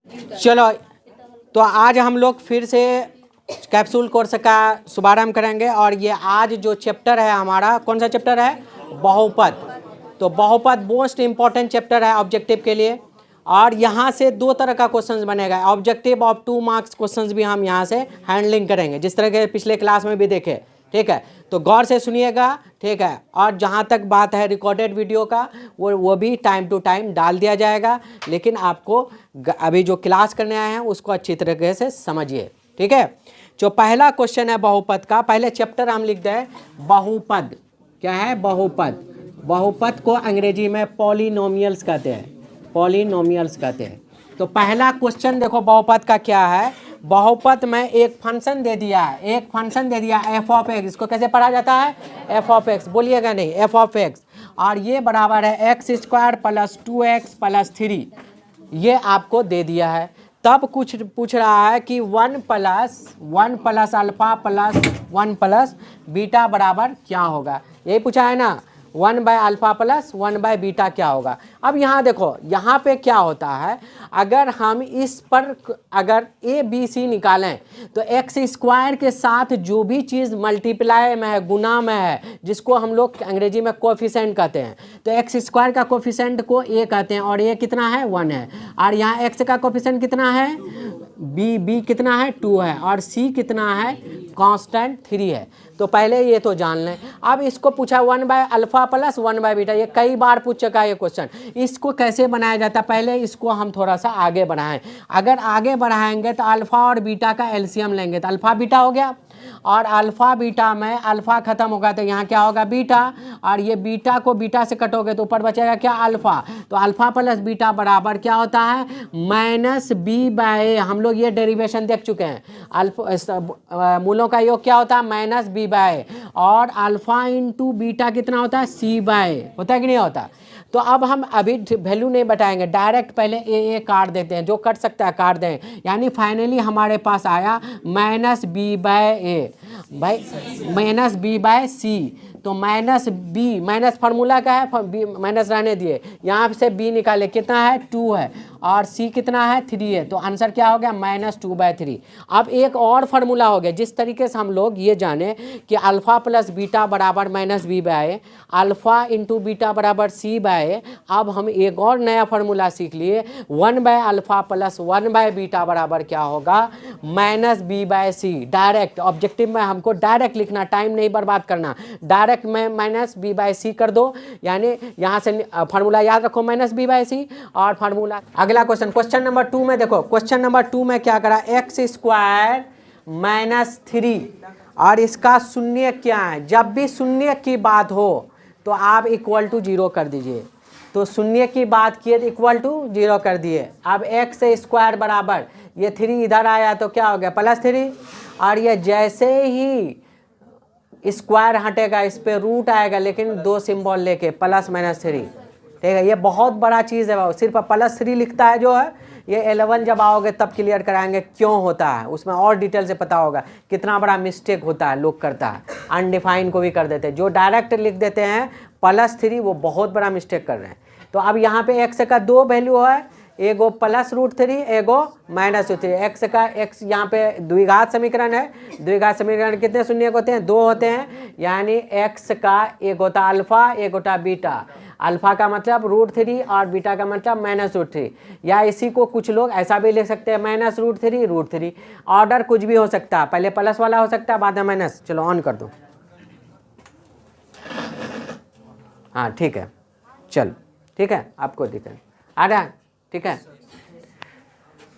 चलो, तो आज हम लोग फिर से कैप्सूल कोर्स का शुभारंभ करेंगे और ये आज जो चैप्टर है हमारा, कौन सा चैप्टर है? बहुपद। तो बहुपद मोस्ट इम्पॉर्टेंट चैप्टर है ऑब्जेक्टिव के लिए और यहाँ से दो तरह का क्वेश्चंस बनेगा। ऑब्जेक्टिव ऑफ 2 मार्क्स क्वेश्चंस भी हम यहाँ से हैंडलिंग करेंगे, जिस तरह के पिछले क्लास में भी देखे। ठीक है, तो गौर से सुनिएगा। ठीक है, और जहाँ तक बात है रिकॉर्डेड वीडियो का, वो भी टाइम टू टाइम डाल दिया जाएगा, लेकिन आपको अभी जो क्लास करने आए हैं उसको अच्छी तरीके से समझिए। ठीक है, जो पहला क्वेश्चन है बहुपद का, पहले चैप्टर हम लिख दें बहुपद। क्या है? बहुपद। बहुपद को अंग्रेजी में पॉलिनोमियल्स कहते हैं, पॉलिनोमियल्स कहते हैं। तो पहला क्वेश्चन देखो बहुपद का क्या है। बहुपद में एक फंक्शन दे दिया है, एक फंक्शन दे दिया एफ ऑफ एक्स। इसको कैसे पढ़ा जाता है? F of x. बोलिएगा नहीं, एफ ऑफ एक्स। और ये बराबर है x square plus 2x plus 3। ये आपको दे दिया है। तब कुछ पूछ रहा है कि 1 plus alpha plus 1 plus beta बराबर क्या होगा। यही पूछा है ना, 1 by alpha plus 1 by beta क्या होगा। अब यहाँ देखो, यहाँ पे क्या होता है, अगर हम इस पर अगर ए बी सी निकालें तो एक्स स्क्वायर के साथ जो भी चीज़ मल्टीप्लाई में है, गुना में है, जिसको हम लोग अंग्रेजी में कोफिशेंट कहते हैं, तो एक्स स्क्वायर का कोफिशेंट को ए कहते हैं और ए कितना है? 1 है। और यहाँ एक्स का कोफिशेंट कितना है? बी कितना है? 2 है। और सी कितना है? कांस्टेंट 3 है। तो पहले ये तो जान लें। अब इसको पूछा 1 by alpha plus 1 by beta, ये कई बार पूछ चुका है ये क्वेश्चन। इसको कैसे बनाया जाता है, पहले इसको हम थोड़ा सा आगे बढ़ाएं। अगर आगे बढ़ाएंगे तो अल्फा और बीटा का एलसीएम लेंगे तो अल्फा बीटा हो गया, और अल्फा बीटा में अल्फा खत्म होगा तो यहाँ क्या होगा? बीटा। और ये बीटा को बीटा से कटोगे तो ऊपर बचेगा क्या? अल्फा। तो अल्फा प्लस बीटा बराबर क्या होता है? माइनस बी बाय ए। हम लोग ये डेरिवेशन देख चुके हैं। अल्फा मूलों का योग क्या होता है? Minus b by. और अल्फा इंटू बीटा कितना होता है? C by. होता है कि नहीं होता? तो अब हम अभी वैल्यू नहीं बताएंगे, डायरेक्ट पहले ए काट देते हैं, जो कट सकता है काट दें। यानी फाइनली हमारे पास आया माइनस बी बाय ए, भाई माइनस बी बाय सी। तो माइनस बी, माइनस फार्मूला का है, माइनस रहने दिए, यहाँ से बी निकाले, कितना है? 2 है। और सी कितना है? 3 है। तो आंसर क्या हो गया? माइनस 2/3। अब एक और फार्मूला हो गया, जिस तरीके से हम लोग ये जाने कि अल्फा प्लस बीटा बराबर minus b by, alpha into beta बराबर सी बाय। अब हम एक और नया फार्मूला सीख लिए, 1 by alpha plus 1 by beta बराबर क्या होगा? माइनस बी बाय सी। डायरेक्ट ऑब्जेक्टिव में हमको डायरेक्ट लिखना, टाइम नहीं बर्बाद करना, डायरेक्ट में माइनस बी बाय सी कर दो। यानी यहाँ से फार्मूला याद रखो, माइनस बी बाय सी। और फार्मूला अगला क्वेश्चन, क्वेश्चन नंबर 2 में देखो, क्वेश्चन नंबर 2 में क्या करा? एक्स स्क्वायर माइनस 3 और इसका शून्य क्या है? जब भी शून्य की बात हो तो आप इक्वल टू 0 कर दीजिए। तो शून्य की बात किए तो इक्वल टू 0 कर दिए। अब एक्स स्क्वायर बराबर ये 3 इधर आया तो क्या हो गया? प्लस 3। और ये जैसे ही स्क्वायर हटेगा इस पे रूट आएगा, लेकिन 2 सिंबल लेके प्लस माइनस 3। ठीक है, ये बहुत बड़ा चीज़ है। सिर्फ प्लस 3 लिखता है जो है, ये 11 जब आओगे तब क्लियर कराएंगे क्यों होता है, उसमें और डिटेल से पता होगा कितना बड़ा मिस्टेक होता है, लोग करता है, अनडिफाइन को भी कर देते हैं। जो डायरेक्ट लिख देते हैं प्लस 3 वो बहुत बड़ा मिस्टेक कर रहे हैं। तो अब यहाँ पे एक्स का 2 वैल्यू है, एगो प्लस √3, एगो माइनस √3। एक्स का एक्स यहाँ पे द्विघात समीकरण है, द्विघात समीकरण कितने शून्य होते हैं? 2 होते हैं। यानी एक्स का एक होता अल्फा, एक होता बीटा। अल्फा का मतलब √3 और बीटा का मतलब माइनस √3। या इसी को कुछ लोग ऐसा भी लिख सकते हैं, माइनस √3। ऑर्डर कुछ भी हो सकता है, पहले प्लस वाला हो सकता है, बाद में माइनस। चलो ऑन कर दो। हाँ ठीक है, चल ठीक है, आपको दिक्कत आ रहा है? ठीक है,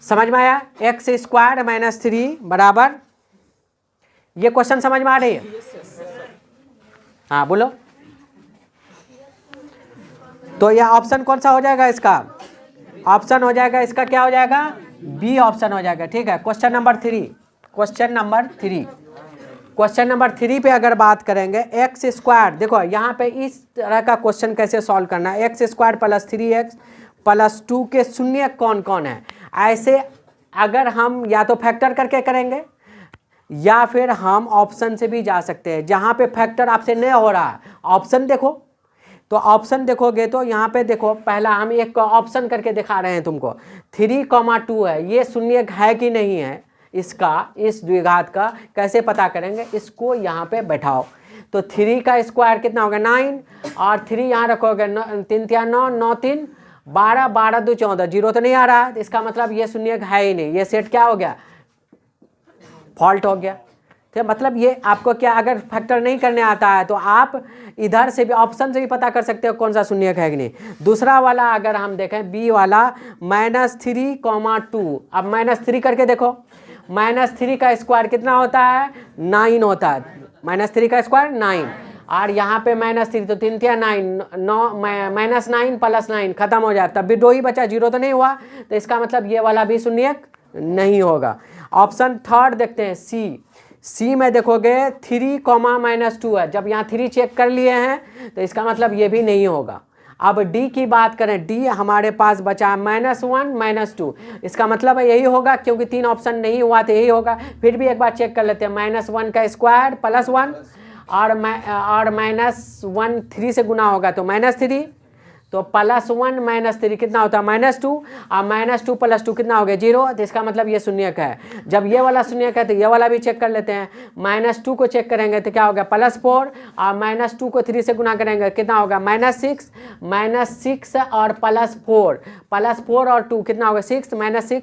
समझ में आया? एक्स स्क्वायर माइनस 3 बराबर, ये क्वेश्चन समझ में आ रही है? हाँ बोलो। तो यह ऑप्शन कौन सा हो जाएगा इसका? ऑप्शन हो जाएगा इसका, क्या हो जाएगा? बी ऑप्शन हो जाएगा। ठीक है, question number 3, question number 3, question number 3 पे अगर बात करेंगे, एक्स स्क्वायर, देखो यहाँ पे इस तरह का क्वेश्चन कैसे सॉल्व करना है। X square plus 3x plus 2 के शून्य कौन कौन है? ऐसे अगर हम या तो फैक्टर करके करेंगे या फिर हम ऑप्शन से भी जा सकते हैं। जहाँ पे फैक्टर आपसे नहीं हो रहा, ऑप्शन देखो, तो ऑप्शन देखोगे तो यहाँ पे देखो, पहला हम एक ऑप्शन करके दिखा रहे हैं तुमको, 3,2 है, ये शून्यक है कि नहीं है इसका, इस द्विघात का कैसे पता करेंगे, इसको यहाँ पे बैठाओ। तो 3 का स्क्वायर कितना होगा 9, और 3 यहाँ रखोगे 3 3 9, 9 3 12, 12 2 14, जीरो तो नहीं आ रहा है, इसका मतलब ये शून्यक है ही नहीं, ये सेट क्या हो गया, फॉल्ट हो गया। तो मतलब ये आपको क्या, अगर फैक्टर नहीं करने आता है तो आप इधर से भी ऑप्शन से भी पता कर सकते हो कौन सा शून्यक है कि नहीं। दूसरा वाला अगर हम देखें बी वाला -3,2, अब -3 करके देखो, -3 का स्क्वायर कितना होता है 9 होता है, -3 का स्क्वायर 9, और यहाँ पे -3 तो 3 3 9 -9 + 9 खत्म हो जाए, तब भी 2 ही बचा, जीरो तो नहीं हुआ, तो इसका मतलब ये वाला भी शून्यक नहीं होगा। ऑप्शन थर्ड देखते हैं सी में देखोगे 3, -2 है, जब यहाँ 3 चेक कर लिए हैं तो इसका मतलब ये भी नहीं होगा। अब डी की बात करें, डी हमारे पास बचा -1 -2, इसका मतलब है यही होगा, क्योंकि 3 ऑप्शन नहीं हुआ तो यही होगा। फिर भी एक बार चेक कर लेते हैं, -1 का स्क्वायर +1 और -1 3 से गुना होगा तो -3, तो +1 -3 कितना होता है -2, और -2 + 2 कितना हो गया 0, तो इसका मतलब ये शून्यक है। जब ये वाला शून्यक है तो ये वाला भी चेक कर लेते हैं, -2 को चेक करेंगे तो क्या होगा +4, और -2 को 3 से गुना करेंगे कितना होगा -6 और +4 और 2 कितना होगा 6, -6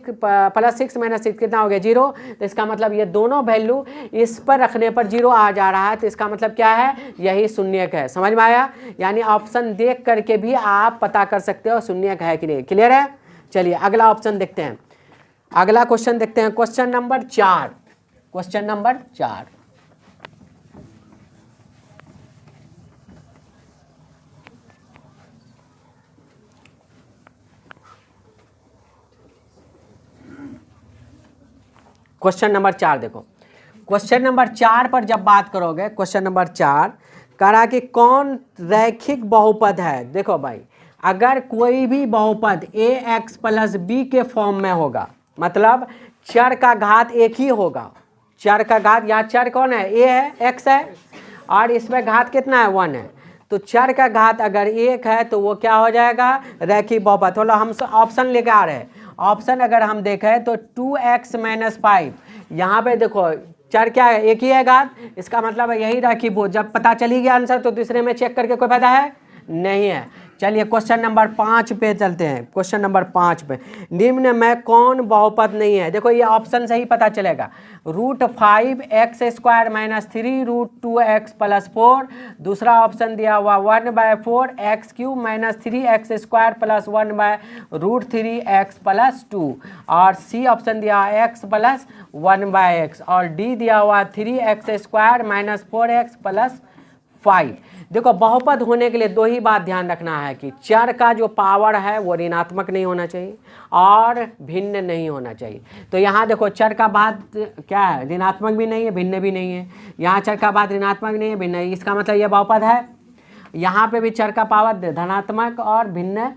+ 6 कितना हो गया 0, तो इसका मतलब ये दोनों वैल्यू इस पर रखने पर 0 आ जा रहा है, तो इसका मतलब क्या है, यही शून्यक है। समझ में आया, यानी ऑप्शन देख करके भी आप पता कर सकते हो शून्यक है कि नहीं। क्लियर है, चलिए अगला ऑप्शन देखते हैं, अगला क्वेश्चन देखते हैं, question number 4, question number 4। Question number 4 देखो, क्वेश्चन नंबर 4 पर जब बात करोगे, क्वेश्चन नंबर 4 करा कि कौन रैखिक बहुपद है। देखो भाई, अगर कोई भी बहुपद ax + b के फॉर्म में होगा, मतलब चर का घात एक ही होगा, चर का घात, यहाँ चर कौन है, a है, x है, और इसमें घात कितना है 1 है, तो चर का घात अगर 1 है तो वो क्या हो जाएगा, रैखिक बहुपद। तो हम ऑप्शन लेके आ रहे हैं, ऑप्शन अगर हम देखें तो 2x - 5, यहाँ पे देखो चर क्या है, एक ही है घात, इसका मतलब है यही रैखिक बहुपद। जब पता चली गया आंसर तो दूसरे में चेक करके कोई फायदा है नहीं है। चलिए क्वेश्चन नंबर 5 पे चलते हैं, क्वेश्चन नंबर 5 पे, निम्न में कौन बहुपद नहीं है। देखो ये ऑप्शन से ही पता चलेगा, √5x² - 3 √2x + 4, दूसरा ऑप्शन दिया हुआ 1/4 x³ - 3x² + 1/√3x + 2, और सी ऑप्शन दिया x + 1/x, और डी दिया हुआ 3x² - 4x + 5। देखो बहुपद होने के लिए दो ही बात ध्यान रखना है कि चर का जो पावर है वो ऋणात्मक नहीं होना चाहिए और भिन्न नहीं होना चाहिए। तो यहाँ देखो चर का बात क्या है, ऋणात्मक भी नहीं है भिन्न भी नहीं है, यहाँ चर का बात ऋणात्मक नहीं है भिन्न है, इसका मतलब ये बहुपद है। यहाँ पे भी चर का पावर धनात्मक और भिन्न,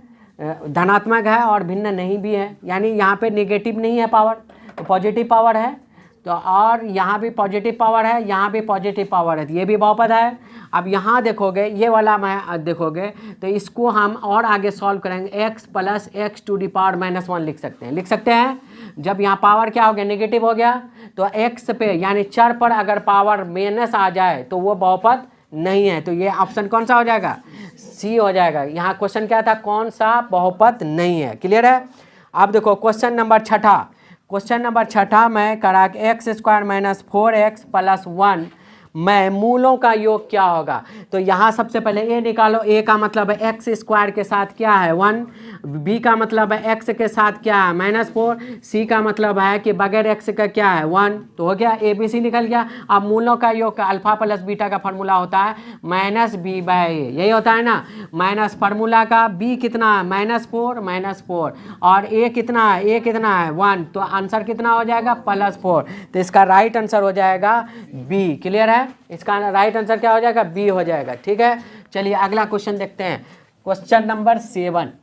धनात्मक है और भिन्न नहीं भी है, यानी यहाँ पे नेगेटिव नहीं है पावर, तो पॉजिटिव पावर है। तो और यहाँ भी पॉजिटिव पावर है, यहाँ भी पॉजिटिव पावर है, तो ये भी बहुपद है। अब यहाँ देखोगे ये वाला मैं देखोगे तो इसको हम और आगे सॉल्व करेंगे, x + x⁻⁻1 लिख सकते हैं। जब यहाँ पावर क्या हो गया, नेगेटिव हो गया, तो x पे यानी चर पर अगर पावर माइनस आ जाए तो वो बहुपद नहीं है। तो ये ऑप्शन कौन सा हो जाएगा, सी हो जाएगा। यहाँ क्वेश्चन क्या था, कौन सा बहुपद नहीं है। क्लियर है। अब देखो क्वेश्चन नंबर 6, क्वेश्चन नंबर 6 में करा x² - 4x + 1 में मूलों का योग क्या होगा। तो यहाँ सबसे पहले a निकालो, a का मतलब है x² के साथ क्या है 1, b का मतलब है x के साथ क्या है -4, c का मतलब है कि बगैर x का क्या है 1, तो हो गया a b c निकल गया। अब मूलों का योग का अल्फा + बीटा का फार्मूला होता है -b/a, यही होता है ना, माइनस फार्मूला का b कितना है -4 और a कितना है, है 1, तो आंसर कितना हो जाएगा +4, तो इसका राइट आंसर हो जाएगा b। क्लियर है, इसका राइट आंसर क्या हो जाएगा, बी हो जाएगा। ठीक है, चलिए अगला क्वेश्चन देखते हैं, क्वेश्चन नंबर 7।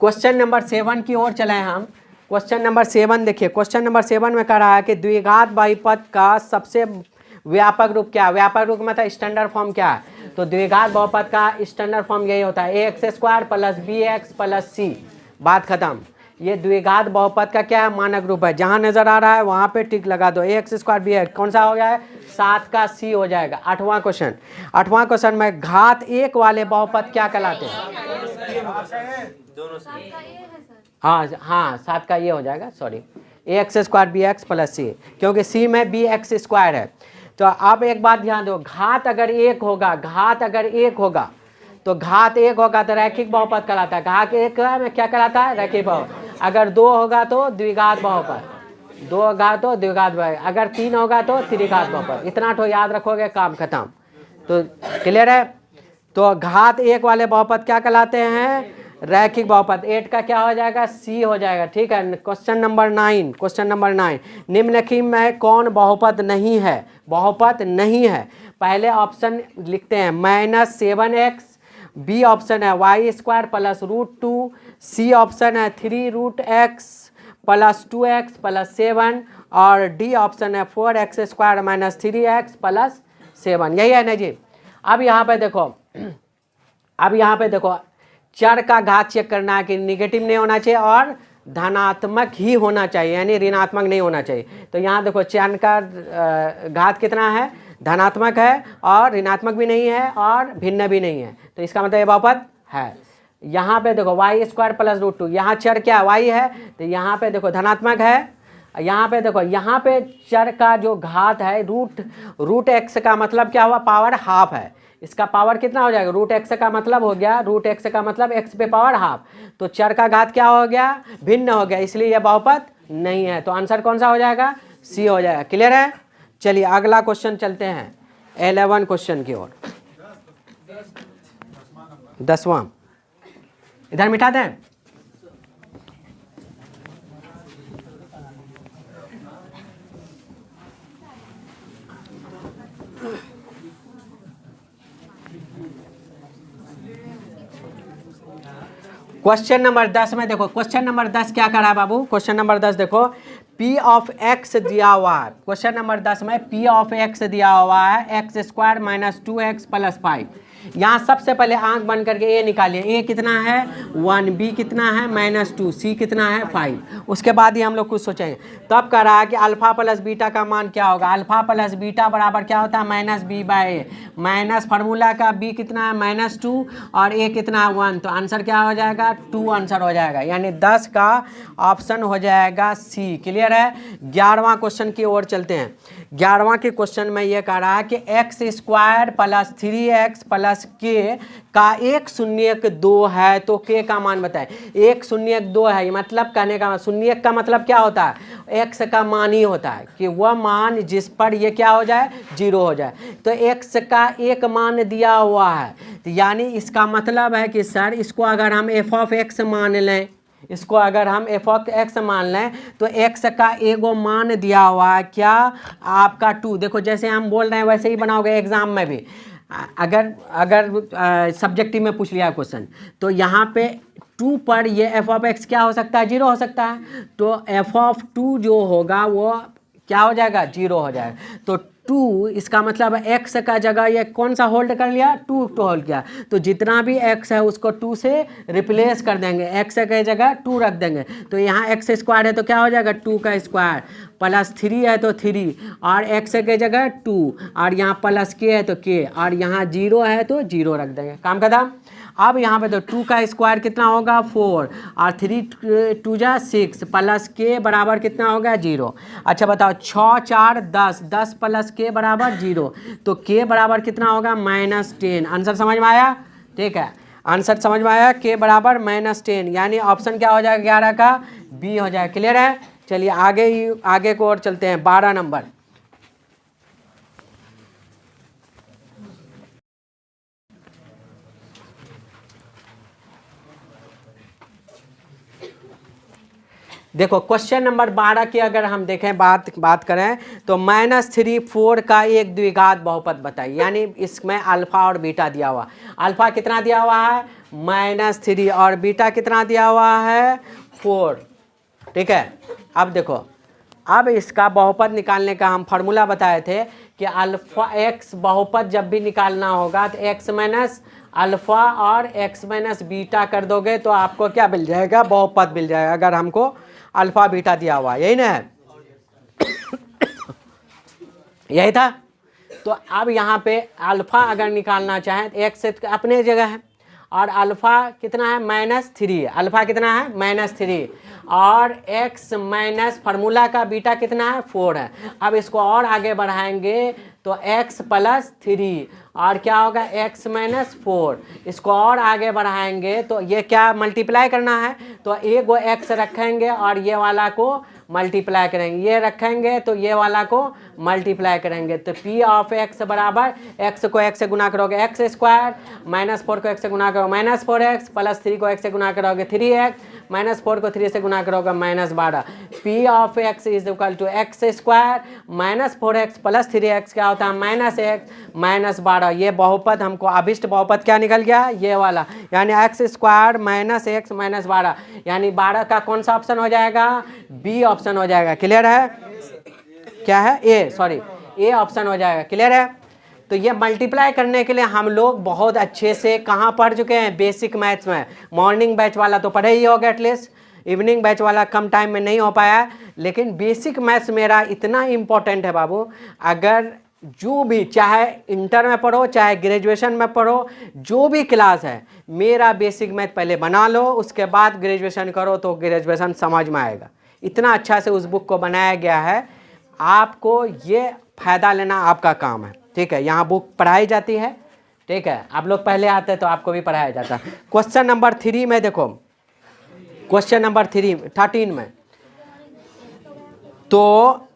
क्वेश्चन नंबर 7 की ओर चले हैं हम। क्वेश्चन नंबर 7 देखिए, क्वेश्चन नंबर 7 में कह रहा है कि द्विघात बहुपद का सबसे व्यापक रूप क्या है। व्यापक रूप मतलब स्टैंडर्ड फॉर्म क्या है, तो द्विघात बहुपद का स्टैंडर्ड फॉर्म यही होता है ax² plus bx plus c, बात खत्म। ये द्विघात बहुपद का क्या है, मानक रूप है। जहां नजर आ रहा है वहां पे टिक लगा दो। ax² bx कौन सा हो गया है, 7 का c हो जाएगा। 8वां क्वेश्चन में घात 1 वाले बहुपद क्या कहलाते हैं। हाँ 7 का ये हो जाएगा, sorry ax² bx plus c, क्योंकि c में bx² है। तो अब एक बात ध्यान दो, घात अगर 1 होगा तो रैखिक बहुपद कहलाता है। घात 1 में क्या कहलाता है, रैखिक बहुपद। अगर 2 होगा तो द्विघात बहुपद, 2 होगा तो द्विघात बहुपद, अगर 3 होगा तो त्रिघात बहुपद। इतना तो याद रखोगे, काम खत्म। तो क्लियर है। तो घात 1 वाले बहुपद क्या कहलाते हैं, रैखिक बहुपद। 8 का क्या हो जाएगा, सी हो जाएगा। ठीक है। क्वेश्चन नंबर 9, निम्नलिखित में कौन बहुपद नहीं है। पहले ऑप्शन लिखते हैं -7x, बी ऑप्शन है y² प्लस √2, सी ऑप्शन है 3√x प्लस 2x प्लस 7, और डी ऑप्शन है 4x² -3x प्लस 7। यही है ना जी। अब यहाँ पे देखो चर का घात चेक करना है कि निगेटिव नहीं होना चाहिए और धनात्मक ही होना चाहिए, यानी ऋणात्मक नहीं होना चाहिए। तो यहाँ देखो चर का घात कितना है, धनात्मक है और ऋणात्मक भी नहीं है और भिन्न भी नहीं है। तो इसका मतलब ये बहुपद है। यहाँ पे देखो y² प्लस √2, यहाँ चर क्या y है, तो यहाँ पे देखो धनात्मक है। यहाँ पे देखो, यहाँ पे चर का जो घात है √x का मतलब क्या हुआ, पावर हाफ है। इसका पावर कितना हो जाएगा, √x का मतलब हो गया, √x का मतलब x पे पावर हाफ। तो चर का घात क्या हो गया, भिन्न हो गया, इसलिए यह बहुपद नहीं है। तो आंसर कौन सा हो जाएगा, सी हो जाएगा। क्लियर है। चलिए अगला क्वेश्चन चलते हैं 11 क्वेश्चन की ओर। 10वां इधर मिटा दें। क्वेश्चन नंबर 10 में देखो, क्वेश्चन नंबर 10 क्या कर रहा है बाबू। क्वेश्चन नंबर 10 देखो, P ऑफ x दिया हुआ है। क्वेश्चन नंबर 10 में P ऑफ x दिया हुआ है x² - 2x प्लस 5। यहाँ सबसे पहले आंख बंद करके a निकालिए। a कितना है 1, b कितना है -2, c कितना है 5। उसके बाद ही हम लोग कुछ सोचेंगे। तब कह रहा है कि अल्फा प्लस बीटा का मान क्या होगा। अल्फा प्लस बीटा बराबर क्या होता है, -b/a। माइनस फार्मूला का b कितना है -2 और a कितना है 1। तो आंसर क्या हो जाएगा, 2 आंसर हो जाएगा, यानी 10 का ऑप्शन हो जाएगा सी। क्लियर है। 11वां क्वेश्चन की ओर चलते हैं। 11वां के क्वेश्चन में ये कह रहा है कि x² प्लस 3x प्लस के का 1/2 है, तो के का मान बताए। 1/2 है, मतलब कहने का शून्यक का मतलब क्या होता है, x का मान ही होता है कि वह मान जिस पर ये क्या हो जाए, 0 हो जाए। तो x का एक मान दिया हुआ है, तो यानी इसका मतलब है कि सर इसको अगर हम f ऑफ x मान लें, तो x का एगो मान दिया हुआ है क्या, आपका 2। देखो जैसे हम बोल रहे हैं वैसे ही बनाओगे एग्जाम में भी। अगर सब्जेक्टिव में पूछ लिया क्वेश्चन, तो यहाँ पे 2 पर ये f ऑफ x क्या हो सकता है, 0 हो सकता है। तो f ऑफ 2 जो होगा वो क्या हो जाएगा, 0 हो जाएगा। तो 2 इसका मतलब x का जगह ये कौन सा होल्ड कर लिया, 2 तो होल्ड किया। तो जितना भी x है उसको 2 से रिप्लेस कर देंगे, x के जगह 2 रख देंगे। तो यहाँ x² है तो क्या हो जाएगा, 2 का स्क्वायर, प्लस 3 है तो 3, और x के जगह 2, और यहाँ प्लस k है तो k, और यहाँ 0 है तो 0 रख देंगे, काम खत्म। अब यहाँ पे तो 2 का स्क्वायर कितना होगा 4, और 3 2 जा 6, प्लस के बराबर कितना होगा 0। अच्छा बताओ 6 4 10, 10 प्लस के बराबर 0, तो के बराबर कितना होगा -10। आंसर समझ में आया, ठीक है, आंसर समझ में आया, के बराबर -10, यानी ऑप्शन क्या हो जाएगा 11 का बी हो जाएगा। क्लियर है। चलिए आगे को और चलते हैं। 12 नंबर, देखो क्वेश्चन नंबर 12 की अगर हम देखें, बात करें तो -3 4 का एक द्विघात बहुपद बताइए। यानी इसमें अल्फा और बीटा दिया हुआ, अल्फा कितना दिया हुआ है -3 और बीटा कितना दिया हुआ है 4। ठीक है। अब देखो, अब इसका बहुपद निकालने का हम फार्मूला बताए थे कि अल्फा एक्स बहुपद जब भी निकालना होगा तो एक्स माइनस अल्फा और एक्स माइनस बीटा कर दोगे तो आपको क्या मिल जाएगा, बहुपद मिल जाएगा, अगर हमको अल्फा बीटा दिया हुआ, यही ना है, यही था। तो अब यहाँ पे अल्फा अगर निकालना चाहें तो एक्स अपने जगह है और अल्फा कितना है, -3, अल्फा कितना है, -3, और एक्स माइनस फार्मूला का बीटा कितना है, 4 है। अब इसको और आगे बढ़ाएंगे तो x + 3 और क्या होगा, x - 4। इसको और आगे बढ़ाएंगे तो ये क्या मल्टीप्लाई करना है, तो एक वो x रखेंगे और ये वाला को मल्टीप्लाई करेंगे, ये रखेंगे तो ये वाला को मल्टीप्लाई करेंगे। तो p ऑफ x बराबर x को x से गुना करोगे x² -4 को x से गुना करोगे -4x + 3 को x से गुना करोगे 3x -4 को 3 से गुना करोगे -12। p of x is equal to x² -4x + 3x क्या होता है, -x -12। ये बहुपद हमको अभिष्ट बहुपद क्या निकल गया, ये वाला, यानी x² -x -12, यानी 12 का कौन सा ऑप्शन हो जाएगा, बी ऑप्शन हो जाएगा। क्लियर है, क्या है, ए ऑप्शन हो जाएगा। क्लियर है। तो ये मल्टीप्लाई करने के लिए हम लोग बहुत अच्छे से कहाँ पढ़ चुके हैं, बेसिक मैथ्स में। मॉर्निंग बैच वाला तो पढ़े ही होगा एटलीस्ट, इवनिंग बैच वाला कम टाइम में नहीं हो पाया, लेकिन बेसिक मैथ्स मेरा इतना इम्पोर्टेंट है बाबू। अगर जो भी, चाहे इंटर में पढ़ो चाहे ग्रेजुएशन में पढ़ो, जो भी क्लास है, मेरा बेसिक मैथ पहले बना लो, उसके बाद ग्रेजुएशन करो तो ग्रेजुएशन समझ में आएगा। इतना अच्छा से उस बुक को बनाया गया है, आपको ये फ़ायदा लेना आपका काम है। ठीक है, यहाँ बुक पढ़ाई जाती है। ठीक है, आप लोग पहले आते तो आपको भी पढ़ाया जाता। क्वेश्चन नंबर 3 में देखो, क्वेश्चन नंबर 13 में तो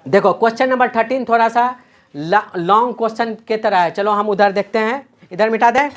देखो क्वेश्चन नंबर 13 थोड़ा सा लॉन्ग क्वेश्चन की तरह है। चलो हम उधर देखते हैं, इधर मिटा दें।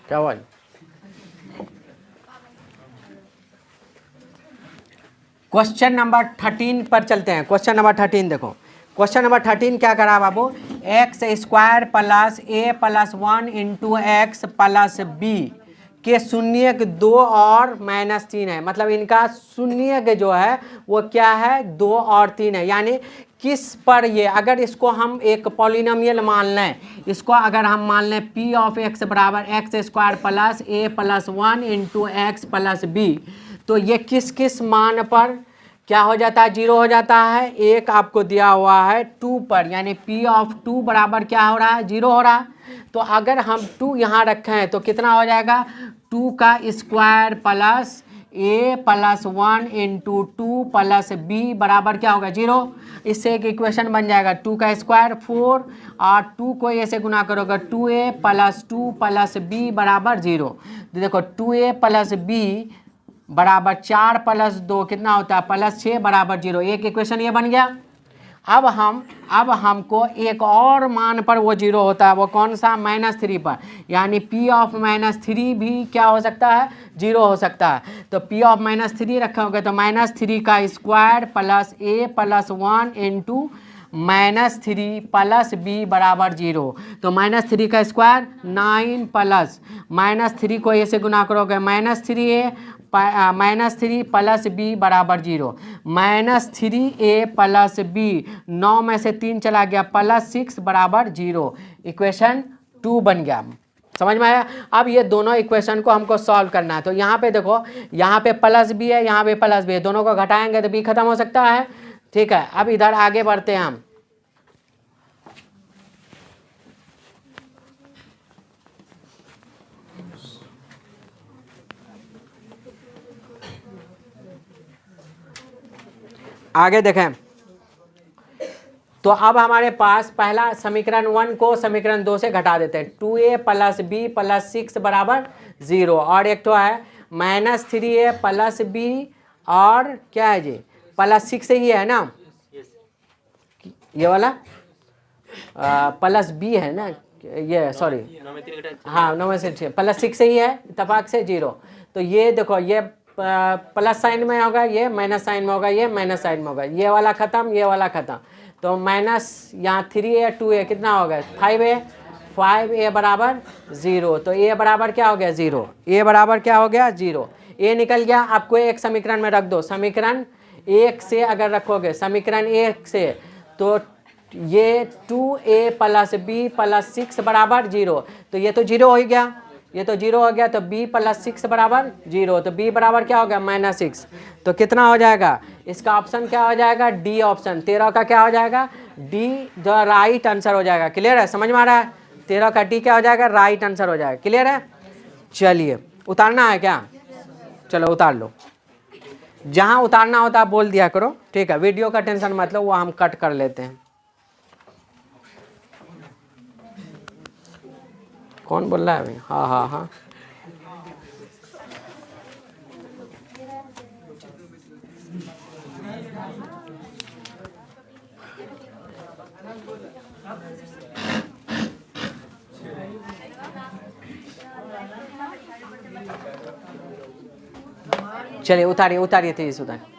क्या हुआ, क्वेश्चन नंबर 13 पर चलते हैं। क्वेश्चन नंबर 13 देखो, क्वेश्चन नंबर 13 क्या करा बाबू, x² + a + 1 × x + b के शून्य के 2 और -3 है। मतलब इनका शून्य के जो है वो क्या है, 2 और 3 है। यानी किस पर ये, अगर इसको हम एक पॉलिनोमियल मान लें, इसको अगर हम मान लें p ऑफ x बराबर x² + a + 1 × x + b, तो ये किस किस मान पर क्या हो जाता है, 0 हो जाता है। एक आपको दिया हुआ है 2 पर, यानी p ऑफ 2 बराबर क्या हो रहा है, 0 हो रहा है। तो अगर हम 2 यहाँ रखें तो कितना हो जाएगा, 2 का स्क्वायर प्लस a + 1 × 2 + b बराबर क्या होगा, 0। इससे एक इक्वेशन बन जाएगा, 2 का स्क्वायर 4 और 2 को a से गुना करोगे 2a + 2 + b बराबर 0। तो देखो 2a + b बराबर 4 + 2 कितना होता है, +6 बराबर 0। एक इक्वेशन ये बन गया। अब हमको एक और मान पर वो 0 होता है, वो कौन सा, -3 पर, यानी p ऑफ -3 भी क्या हो सकता है, 0 हो सकता है। तो p ऑफ -3 रखोगे तो -3 का स्क्वायर प्लस a + 1 × -3 + b बराबर 0। तो -3 का स्क्वायर 9 प्लस -3 को a से गुना करोगे -3a -3 + b बराबर 0। -3a + b 9 में से 3 चला गया, +6 बराबर 0। इक्वेशन 2 बन गया। समझ में आया। अब ये दोनों इक्वेशन को हमको सॉल्व करना है। तो यहाँ पे देखो, यहाँ पे +b है, यहाँ पे +b है, दोनों को घटाएंगे तो b खत्म हो सकता है। ठीक है, अब इधर आगे बढ़ते हैं हम। आगे देखें तो अब हमारे पास पहला समीकरण 1 को समीकरण 2 से घटा देते हैं। 2a + b + 6 बराबर 0, और एक तो है -3a + b और क्या है जी +6 ही है ना, ये वाला +b है ना, ये सॉरी हाँ 9 में से 6 +6 ही है, इत्तेफाक से 0। तो ये देखो ये प्लस साइन में होगा, ये माइनस साइन में होगा, ये माइनस साइन में होगा, ये वाला खत्म, ये वाला खत्म। तो माइनस यहाँ 3a 2a कितना हो गया 5a, 5a बराबर 0। तो a बराबर क्या हो गया 0, a बराबर क्या हो गया 0, a निकल गया। आपको एक समीकरण में रख दो, समीकरण 1 से अगर रखोगे, समीकरण 1 से तो ये 2a + b + 6 बराबर 0। तो ये तो 0 हो गया, ये तो 0 हो गया। तो b + 6 बराबर 0। तो b बराबर क्या हो गया -6। तो कितना हो जाएगा इसका ऑप्शन, क्या हो जाएगा डी ऑप्शन। 13 का क्या हो जाएगा डी, द राइट आंसर हो जाएगा। क्लियर है, समझ में आ रहा है? 13 का डी क्या हो जाएगा, राइट आंसर हो जाएगा। क्लियर है? चलिए उतारना है क्या, चलो उतार लो। जहाँ उतारना होता है बोल दिया करो, ठीक है। वीडियो का टेंशन मत लो, वो हम कट कर लेते हैं। कौन बोल रहा है अभी? हाँ हाँ हाँ चलिए उतारिए उतारिए, तेजी से उतारिए।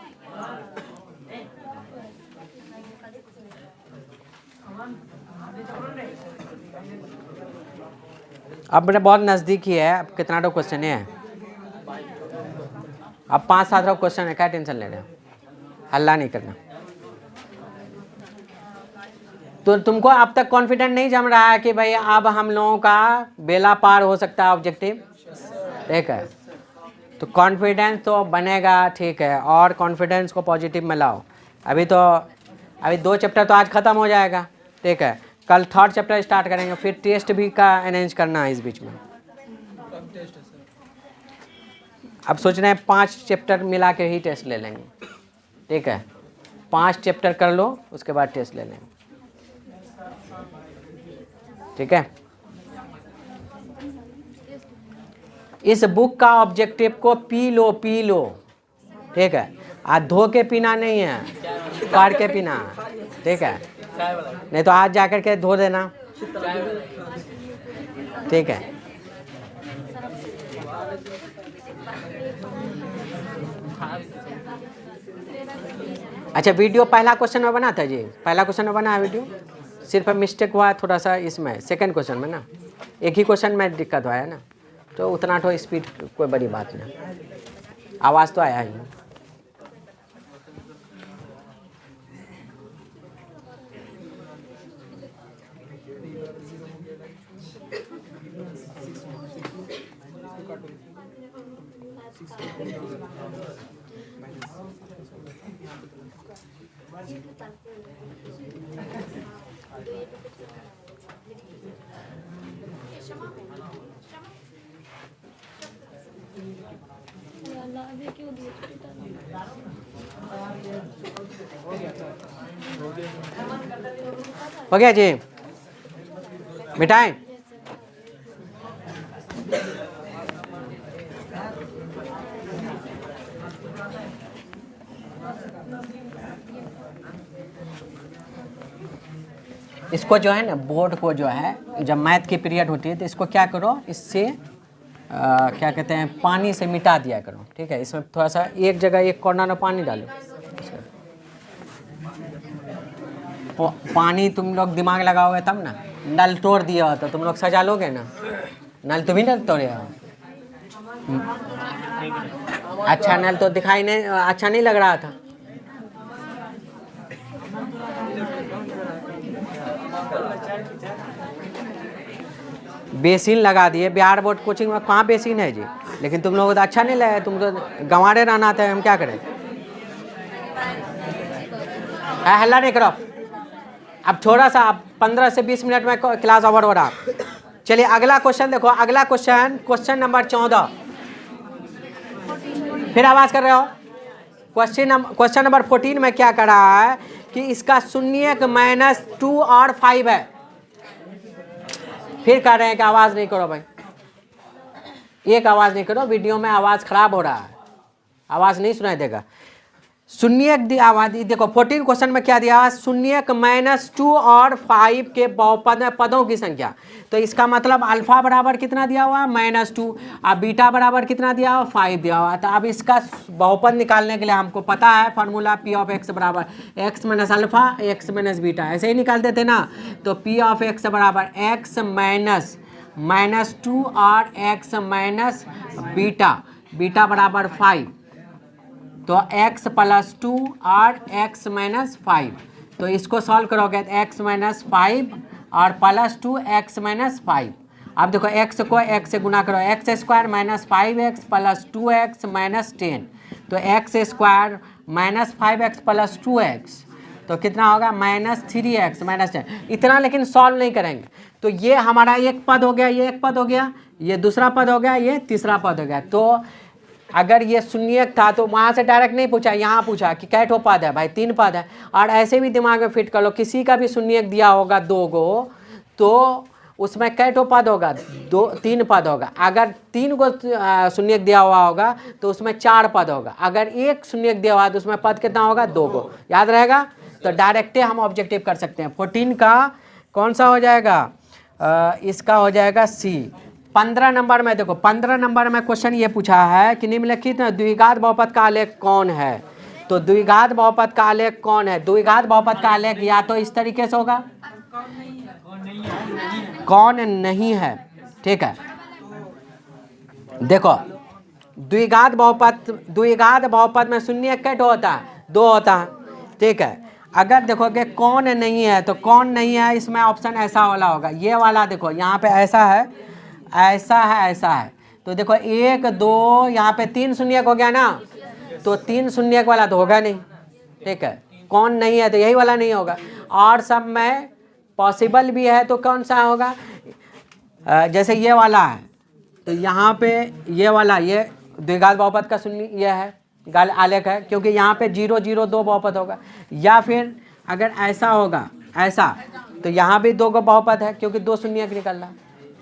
अब मेरा बहुत नज़दीक ही है। अब कितना तो क्वेश्चन है, अब 5-7 क्वेश्चन है, क्या टेंशन ले रहे हो, हल्ला नहीं करना। तो तुमको अब तक कॉन्फिडेंट नहीं जम रहा है कि भाई अब हम लोगों का बेला पार हो सकता है ऑब्जेक्टिव, ठीक है। तो कॉन्फिडेंस तो बनेगा, ठीक है, और कॉन्फिडेंस को पॉजिटिव में लाओ। अभी 2 चैप्टर तो आज ख़त्म हो जाएगा, ठीक है। कल 3rd चैप्टर स्टार्ट करेंगे, फिर टेस्ट भी का अरेंज करना है इस बीच में। अब सोच रहे हैं 5 चैप्टर मिला के ही टेस्ट ले लेंगे, ठीक है। 5 चैप्टर कर लो, उसके बाद टेस्ट ले लेंगे, ठीक है। इस बुक का ऑब्जेक्टिव को पी लो, ठीक है। आज धो के पीना नहीं है, काट के पीना, ठीक है। नहीं तो आज जाकर के धो देना, ठीक है। अच्छा, वीडियो पहला क्वेश्चन में बना था जी, पहला क्वेश्चन में बना है वीडियो, सिर्फ मिस्टेक हुआ है थोड़ा सा इसमें, सेकंड क्वेश्चन में ना, एक ही क्वेश्चन में दिक्कत हुआ है ना। तो उतना तो स्पीड कोई बड़ी बात नहीं, आवाज़ तो आया ही। हो गया जी, मिटाएं। इसको जो है ना, बोर्ड को जो है, जब मैथ की पीरियड होती है तो इसको क्या करो, इससे क्या कहते हैं, पानी से मिटा दिया करो, ठीक है। इसमें थोड़ा सा एक जगह एक कॉर्नर में पानी डालो, पानी तुम लोग दिमाग लगाओगे तब ना। नल तोड़ दिया हो तो तुम लोग सजा लोगे ना, नल तुम ही नल तोड़े हो। अच्छा नल तो दिखाई नहीं, अच्छा नहीं लग रहा था। बेसिन लगा दिए, बिहार बोर्ड कोचिंग में कहाँ बेसिन है जी, लेकिन तुम लोगों को तो अच्छा नहीं लगा, तुम तो गंवारे रहना था, हम क्या करें। हल्ला नहीं करो, अब थोड़ा सा 15 से 20 मिनट में क्लास ओवर हो रहा। चलिए अगला क्वेश्चन देखो, अगला क्वेश्चन नंबर 14, फिर आवाज़ कर रहे हो। क्वेश्चन नंबर 14 में क्या कर रहा है कि इसका शून्यक -2 और 5 है। फिर कह रहे हैं कि आवाज़ नहीं करो भाई, एक आवाज़ नहीं करो, वीडियो में आवाज़ खराब हो रहा है। आवाज़ नहीं सुनाई देगा। शून्यक दिया हुआ, देखो 14 क्वेश्चन में क्या दिया हुआ, शून्यक -2 और 5 के बहुपद में पदों की संख्या। तो इसका मतलब अल्फा बराबर कितना दिया हुआ, -2, और बीटा बराबर कितना दिया हुआ, 5 दिया हुआ। तो अब इसका बहुपद निकालने के लिए हमको पता है फार्मूला P ऑफ x बराबर x minus alpha x minus beta, ऐसे ही निकालते थे ना। तो P ऑफ x बराबर x माइनस 2 और x माइनस बीटा, बीटा बराबर 5, तो x प्लस 2 और x माइनस 5। तो इसको सॉल्व करोगे तो x माइनस 5 और प्लस 2 x माइनस 5। अब देखो x को x से गुना करो, x square minus 5x plus 2x minus 10, तो x square minus 5x plus 2x, तो कितना होगा -3x माइनस 10। इतना लेकिन सॉल्व नहीं करेंगे। तो ये हमारा एक पद हो गया, ये एक पद हो गया, ये दूसरा पद हो गया, ये तीसरा पद हो गया। तो अगर ये शून्यक था तो वहाँ से डायरेक्ट नहीं पूछा, यहाँ पूछा कि कै ठो पद है, भाई 3 पद है। और ऐसे भी दिमाग में फिट कर लो, किसी का भी शून्यक दिया होगा 2 गो, तो उसमें कै ठो पद होगा, 3 पद होगा। अगर 3 को शून्यक दिया हुआ होगा तो उसमें 4 पद होगा। अगर एक शून्यक दिया हुआ तो उसमें पद कितना होगा, 2 गो। याद रहेगा। तो डायरेक्टे हम ऑब्जेक्टिव कर सकते हैं। 14 का कौन सा हो जाएगा, इसका हो जाएगा C। 15 नंबर में देखो, 15 नंबर में क्वेश्चन ये पूछा है कि निम्नलिखित द्विघात बहुपद का आलेख कौन है। तो द्विघात बहुपद का आलेख कौन है, द्विघात बहुपद का आलेख या तो इस तरीके से होगा, कौन नहीं है, ठीक है। देखो द्विघात बहुपद में शून्य कैट होता है, 2 होता है, ठीक है। अगर देखोगे कौन नहीं है, तो कौन नहीं है इसमें ऑप्शन ऐसा वाला होगा, ये वाला देखो यहाँ पे ऐसा है, ऐसा है, ऐसा है। तो देखो 1 2 यहाँ पे 3 शून्यक हो गया ना, तो 3 शून्यक वाला तो होगा नहीं, ठीक है। कौन नहीं है तो यही वाला नहीं होगा। और सब में पॉसिबल भी है तो कौन सा होगा, जैसे ये वाला है, तो यहाँ पे ये वाला, ये द्विघात बहुपद का शून्य ये है, गाल आलेख है, क्योंकि यहाँ पे 0 0 2 बहुपद होगा। या फिर अगर ऐसा होगा, ऐसा, तो यहाँ भी 2 बहुपद है, क्योंकि 2 शून्यक निकल रहा है।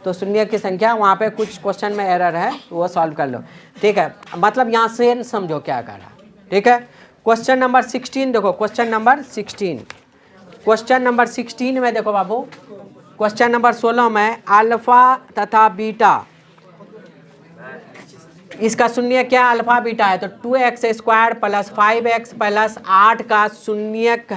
तो शून्य की संख्या वहाँ पे कुछ क्वेश्चन में एरर है, वो सॉल्व कर लो, ठीक है। मतलब यहाँ से समझो क्या कर रहा है, ठीक है। क्वेश्चन नंबर 16 देखो, क्वेश्चन नंबर 16 में देखो बाबू, क्वेश्चन नंबर 16 में अल्फा तथा बीटा, इसका शून्य क्या अल्फा बीटा है, तो 2x square plus 5x plus 8 का शून्यक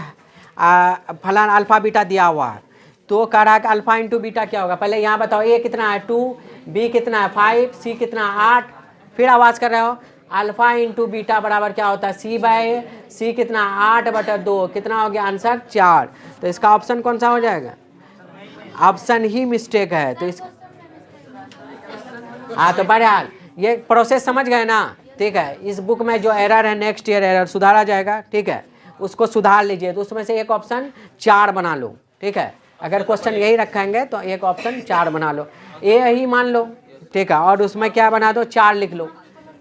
फलान अल्फा बीटा दिया हुआ है। तो कह रहा है कि अल्फा इंटू बीटा क्या होगा। पहले यहाँ बताओ, a कितना है 2, b कितना है 5, c कितना है 8। फिर आवाज़ कर रहे हो, अल्फा इंटू बीटा बराबर क्या होता है, c कितना 8/2, कितना हो गया आंसर 4। तो इसका ऑप्शन कौन सा हो जाएगा, ऑप्शन ही मिस्टेक है। तो इस हाँ, तो बहरहाल ये प्रोसेस समझ गए ना, ठीक है। इस बुक में जो एरर है, नेक्स्ट ईयर एरर सुधारा जाएगा, ठीक है, उसको सुधार लीजिए। तो उसमें से एक ऑप्शन 4 बना लो, ठीक है। अगर क्वेश्चन यही रखेंगे तो एक ऑप्शन 4 बना लो, ए ही मान लो, ठीक है, और उसमें क्या बना दो, 4 लिख लो,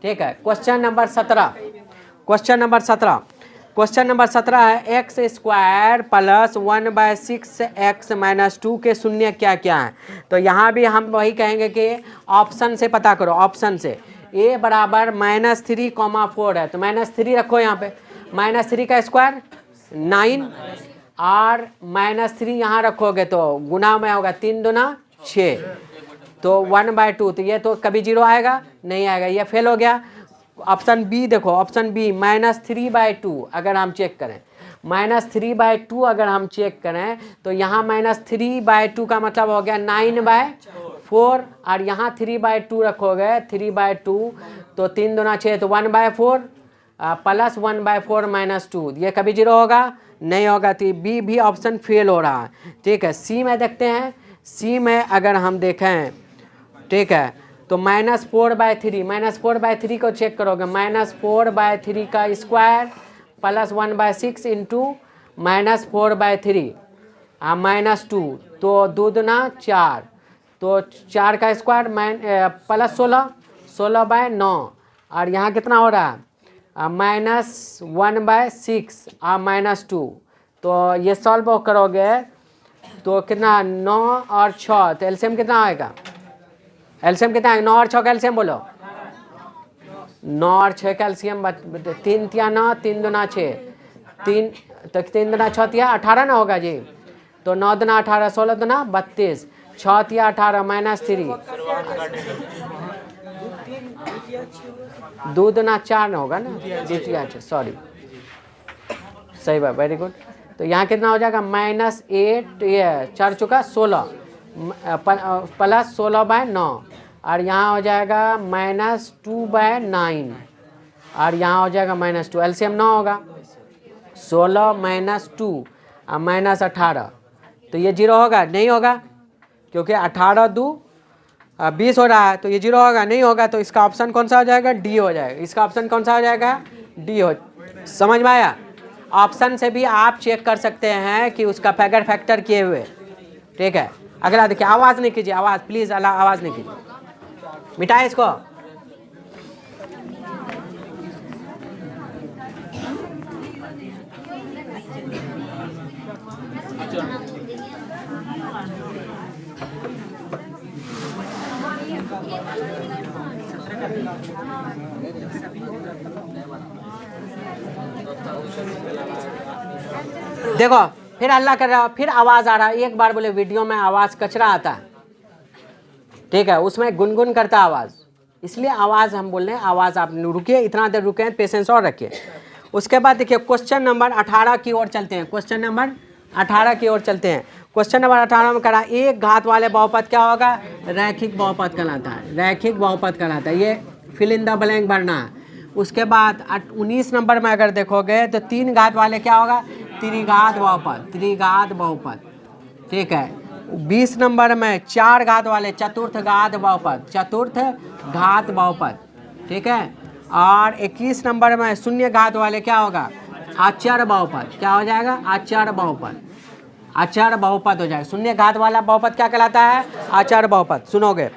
ठीक है। क्वेश्चन नंबर 17 है, x square plus 1/6 x minus 2 के शून्य क्या क्या है। तो यहाँ भी हम वही कहेंगे कि ऑप्शन से पता करो, ऑप्शन से। a बराबर -3,4 है, तो -3 रखो यहाँ पे, -3 का स्क्वायर 9, और -3 यहाँ रखोगे तो गुना में होगा, 3 दूना 6, तो 1/2, तो ये तो कभी 0 आएगा नहीं आएगा, ये फेल हो गया। ऑप्शन बी देखो, ऑप्शन बी -3/2 अगर हम चेक करें, -3/2 अगर हम चेक करें तो यहाँ -3/2 का मतलब हो गया 9/4, और यहाँ 3/2 रखोगे, 3/2, तो 3 दूना 6, तो 1/4 प्लस 1/4 -2, ये कभी 0 होगा नहीं होगा। तो बी भी ऑप्शन फेल हो रहा है, ठीक है। सी में देखते हैं, सी में अगर हम देखें, ठीक है, तो -4/3 को चेक करोगे, -4/3 का स्क्वायर प्लस 1/6 इंटू -4/3 -2, तो 2 दूना 4, तो 4 का स्क्वायर प्लस 16/9, और यहाँ कितना हो रहा है -1/6 -2, तो ये सॉल्व करोगे तो कितना 9 और 6, तो एलसीएम कितना आएगा, एलसीएम कितना है, 9 और 6 का एलसीएम बोलो, 9 और 6 कैल्शियम 3 तिया 9, 3 दूना 6, 3 तो 3 दूना 6 तिया 18 ना होगा जी। तो 9 दूना 18, 16 दूना 32, 6 तिया 18 -3, 2 दूना 4 ना होगा ना, द्वितीय, सॉरी सही बात, वेरी गुड। तो यहाँ कितना हो जाएगा -8, ये 4 चुका 16 प्लस 16/9, और यहाँ हो जाएगा -2/9, और यहाँ हो जाएगा -2, एलसीएम 9 होगा, 16 -2 और -18, तो ये 0 होगा नहीं होगा, क्योंकि 18 2 20 हो रहा है, तो ये 0 होगा नहीं होगा। तो इसका ऑप्शन कौन सा हो जाएगा, डी हो जाएगा। इसका ऑप्शन कौन सा हो जाएगा, डी हो। समझ में आया? ऑप्शन से भी आप चेक कर सकते हैं कि उसका फिगर फैक्टर किए हुए, ठीक है। अगला देखिए, आवाज़ नहीं कीजिए, आवाज़ प्लीज़, आवाज़ नहीं कीजिए, मिटाए इसको। देखो फिर हल्ला कर रहा, फिर आवाज़ आ रहा। एक बार बोले वीडियो में आवाज़ कचरा आता है, ठीक है, उसमें गुनगुन करता आवाज़, इसलिए आवाज़ हम बोल रहे हैं। आवाज़ आप रुकिए, इतना देर रुके, पेशेंस और रखिए। उसके बाद देखिए क्वेश्चन नंबर 18 की ओर चलते हैं। क्वेश्चन नंबर 18 की ओर चलते हैं। क्वेश्चन नंबर 18 में करा, एक घात वाले बहुपद क्या होगा, रैखिक बहुपद कहलाता है, रैखिक बहुपद कहलाता है। ये फिल इन द ब्लैंक भरना है। उसके बाद 19 नंबर में अगर देखोगे तो 3 घात वाले क्या होगा, त्रिघात बहुपद, त्रिघात बहुपद, ठीक है। 20 नंबर में 4 घात वाले चतुर्थ घात बहुपद, चतुर्थ घात बहुपद, ठीक है। और 21 नंबर में शून्य घात वाले क्या होगा, आचर बहुपद, क्या हो जाएगा, आचर बहुपद, आचर बहुपद हो जाएगा। शून्य घात वाला बहुपद क्या कहलाता है, आचर बहुपद। सुनोगे,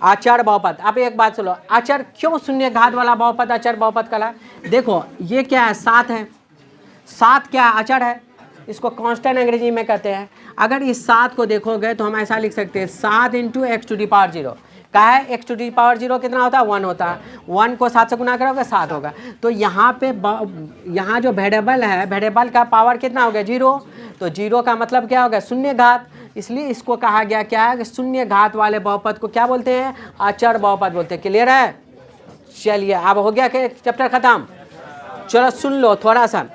आचर बहुपद। अब एक बात सुनो, आचर क्यों शून्य घात वाला बहुपद आचर बहुपद कहला, देखो ये क्या है, 7 है, 7 क्या है, आचर है, इसको कांस्टेंट अंग्रेजी में कहते हैं। अगर इस 7 को देखोगे तो हम ऐसा लिख सकते हैं 7 × x⁴ क्या है, x⁴ कितना होता है, 1 होता है। 1 को 7 से गुना करोगे 7 होगा। तो यहाँ पे यहाँ जो वेरिएबल है, वेरिएबल का पावर कितना हो गया, 0। तो 0 का मतलब क्या हो गया, शून्य घात, इसलिए इसको कहा गया क्या है कि शून्य घात वाले बहुपद को क्या बोलते हैं, आचर बहुपद बोलते हैं। क्लियर है? चलिए अब हो गया कि चैप्टर खत्म। चलो सुन लो थोड़ा सा।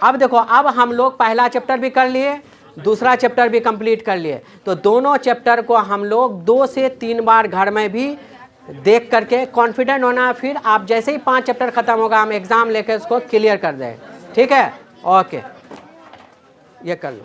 अब देखो, अब हम लोग पहला चैप्टर भी कर लिए, दूसरा चैप्टर भी कंप्लीट कर लिए। तो दोनों चैप्टर को हम लोग 2 से 3 बार घर में भी देख करके कॉन्फिडेंट होना, फिर आप जैसे ही 5 चैप्टर खत्म होगा हम एग्ज़ाम लेकर उसको क्लियर कर दें। ठीक है, ओके, ये कर लो।